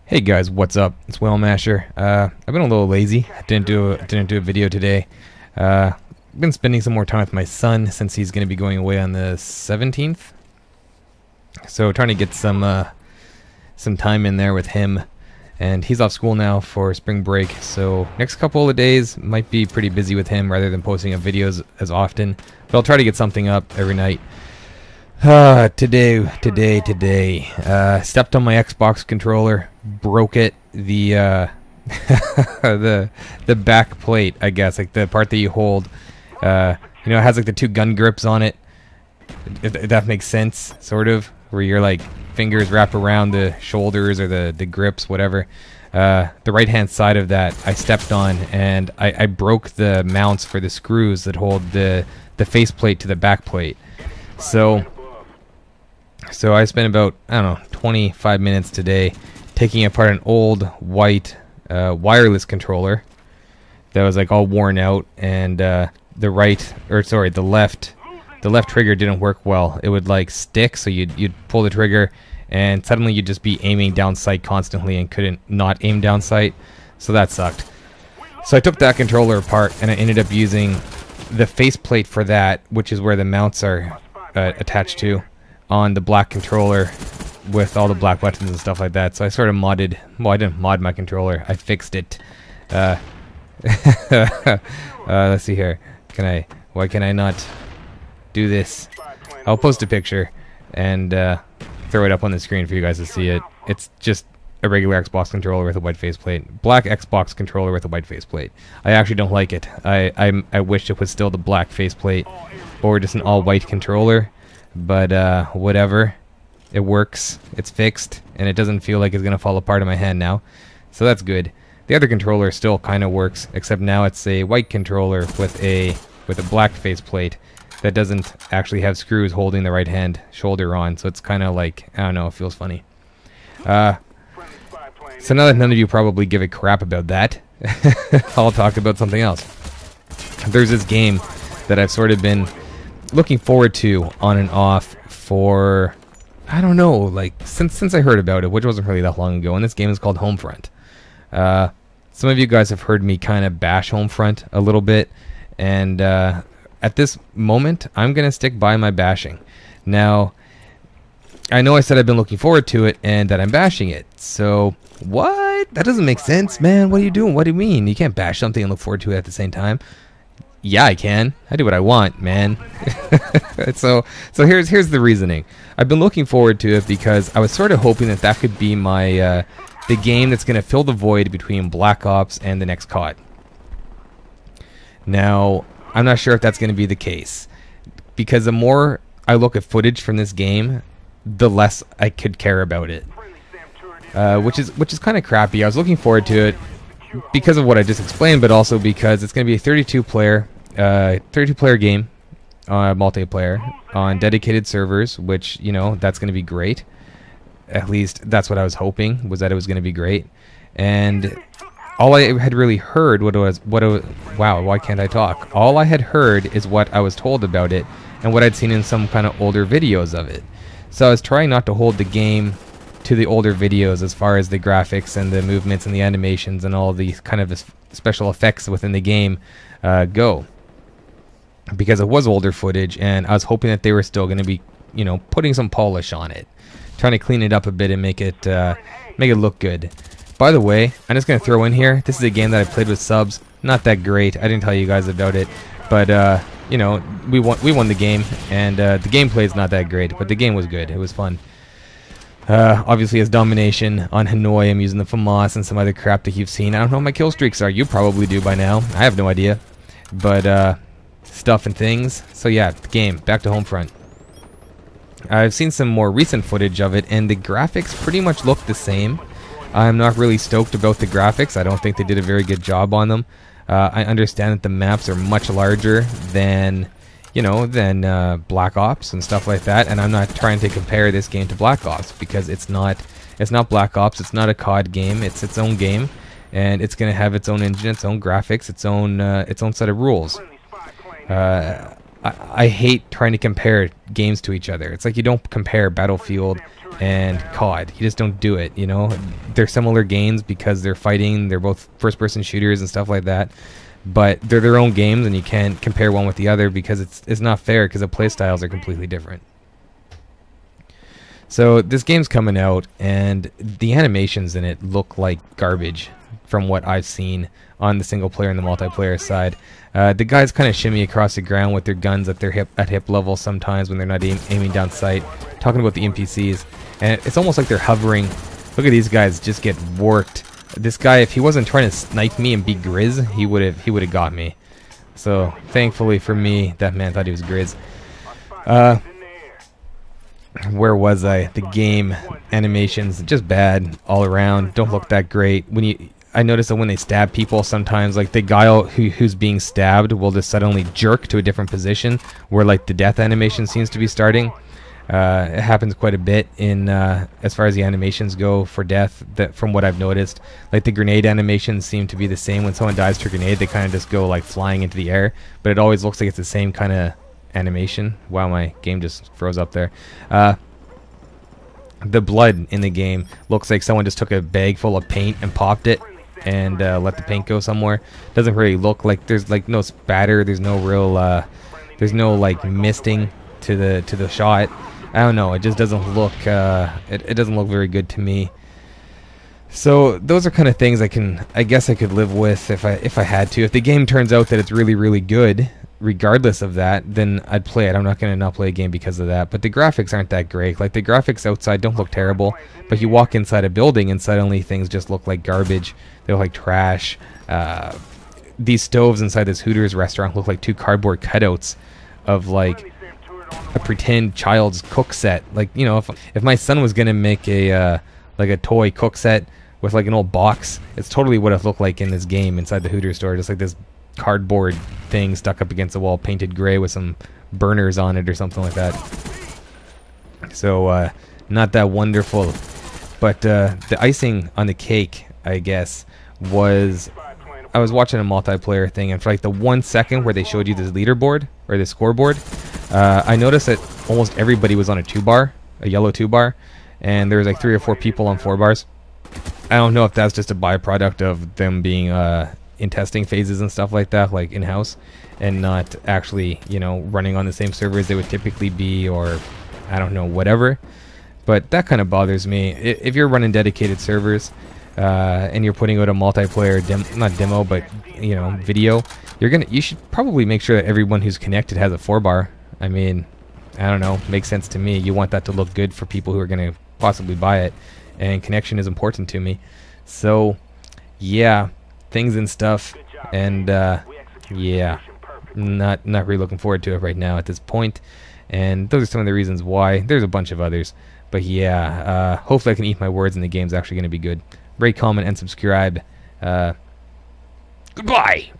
Hey guys, what's up? It's WhaleMasher. I've been a little lazy. Didn't do a video today. Been spending some more time with my son since he's going to be going away on the 17th. So trying to get some time in there with him, and he's off school now for spring break. So next couple of days might be pretty busy with him rather than posting up videos as often. But I'll try to get something up every night. Today, stepped on my Xbox controller, broke it. The the back plate, I guess, like the part that you hold. It has like the two gun grips on it. If that makes sense, sort of, where your like fingers wrap around the shoulders or the grips, whatever. The right hand side of that I stepped on, and I broke the mounts for the screws that hold the face plate to the back plate. So I spent about, 25 minutes today taking apart an old white wireless controller that was like all worn out, and the left trigger didn't work well. It would like stick, so you'd pull the trigger and suddenly you'd just be aiming down sight constantly and couldn't not aim down sight. So that sucked. So I took that controller apart and I ended up using the faceplate for that, which is where the mounts are attached to, on the black controller with all the black buttons and stuff like that. So I sort of modded, well, I didn't mod my controller, I fixed it. Let's see here. Why can I not do this? I'll post a picture and throw it up on the screen for you guys to see it. It's just a regular Xbox controller with a white faceplate. Black Xbox controller with a white faceplate. I actually don't like it. I wish it was still the black faceplate or just an all-white controller. But whatever, it works, it's fixed, and it doesn't feel like it's gonna fall apart in my hand now, so that's good. The other controller still kind of works, except now it's a white controller with a black faceplate that doesn't actually have screws holding the right hand shoulder on, so it's kind of like, I don't know, it feels funny. So now that none of you probably give a crap about that, I'll talk about something else. There's this game that I've sort of been looking forward to on and off for, I don't know, like since I heard about it, which wasn't really that long ago, and this game is called Homefront. Some of you guys have heard me kind of bash Homefront a little bit, and at this moment I'm gonna stick by my bashing. Now, I know I said I've been looking forward to it and that I'm bashing it, so what? That doesn't make sense, man. What are you doing? What do you mean? You can't bash something and look forward to it at the same time. Yeah, I can. I do what I want, man. So here's the reasoning. I've been looking forward to it because I was sort of hoping that could be my the game that's going to fill the void between Black Ops and the next COD. Now, I'm not sure if that's going to be the case, because the more I look at footage from this game, the less I could care about it. Which is kind of crappy. I was looking forward to it because of what I just explained, but also because it's going to be a 32-player game, multiplayer on dedicated servers, which, that's going to be great. At least that's what I was hoping, was that it was going to be great. And all I had really heard wow, why can't I talk? All I had heard is what I was told about it and what I'd seen in some kind of older videos of it. So I was trying not to hold the game to the older videos as far as the graphics and the movements and the animations and all the kind of special effects within the game go, because it was older footage, and I was hoping that they were still going to be, putting some polish on it, trying to clean it up a bit and make it look good. By the way, I'm just going to throw in here, this is a game that I played with subs. Not that great. I didn't tell you guys about it, but we won the game, and the gameplay is not that great, but the game was good. It was fun. Obviously, as domination on Hanoi, I'm using the FAMAS and some other crap that you've seen. I don't know what my KillStreaks are. You probably do by now. I have no idea. But stuff and things. So yeah, the game. Back to Homefront. I've seen some more recent footage of it, and the graphics pretty much look the same. I'm not really stoked about the graphics. I don't think they did a very good job on them. I understand that the maps are much larger than Black Ops and stuff like that, and I'm not trying to compare this game to Black Ops, because it's not Black Ops, it's not a COD game, it's its own game, and it's going to have its own engine, its own graphics, its own set of rules. I hate trying to compare games to each other. It's like you don't compare Battlefield and COD. You just don't do it, you know? They're similar games because they're fighting, they're both first-person shooters and stuff like that, but they're their own games, and you can't compare one with the other because it's not fair because the play styles are completely different. So this game's coming out, and the animations in it look like garbage from what I've seen on the single player and the multiplayer side. The guys kind of shimmy across the ground with their guns at their hip level sometimes when they're not aiming down sight. Talking about the NPCs, and it's almost like they're hovering. Look at these guys just get worked. This guy, if he wasn't trying to snipe me and be Grizz, he would have got me. So thankfully for me, that man thought he was Grizz. Where was I? The game animations just bad all around. Don't look that great. I notice that when they stab people, sometimes like the guy who's being stabbed will just suddenly jerk to a different position where like the death animation seems to be starting. It happens quite a bit in as far as the animations go for death. That from what I've noticed, like the grenade animations seem to be the same. When someone dies to a grenade, they kind of just go like flying into the air, but it always looks like it's the same kind of animation. Wow, my game just froze up there. The blood in the game looks like someone just took a bag full of paint and popped it and let the paint go somewhere. Doesn't really look like there's like no spatter. There's no real there's no like misting to the shot. I don't know. It just doesn't look it doesn't look very good to me. So those are kind of things I guess I could live with if I had to. If the game turns out that it's really, really good, regardless of that, then I'd play it. I'm not going to not play a game because of that. But the graphics aren't that great. Like the graphics outside don't look terrible, but you walk inside a building and suddenly things just look like garbage. They look like trash. These stoves inside this Hooters restaurant look like two cardboard cutouts of like a pretend child's cook set. Like, you know, if my son was going to make a like a toy cook set with like an old box, it's totally what it looked like in this game inside the Hooters store. Just like this cardboard thing stuck up against the wall, painted gray with some burners on it or something like that. So not that wonderful. But the icing on the cake, I guess, was I was watching a multiplayer thing, and for like the 1 second where they showed you this leaderboard or the scoreboard, I noticed that almost everybody was on a 2-bar, a yellow 2-bar, and there was like 3 or 4 people on 4 bars. I don't know if that's just a byproduct of them being in testing phases and stuff like that, like in-house, and not actually, you know, running on the same server as they would typically be, or I don't know, whatever. But that kind of bothers me. If you're running dedicated servers and you're putting out a multiplayer not demo, but you know, video, you should probably make sure that everyone who's connected has a 4-bar. I mean, I don't know, makes sense to me. You want that to look good for people who are going to possibly buy it, and connection is important to me. So yeah, things and stuff, and yeah, not really looking forward to it right now at this point. And those are some of the reasons why. There's a bunch of others, but yeah, hopefully I can eat my words and the game's actually going to be good. Rate, comment, and subscribe. Goodbye.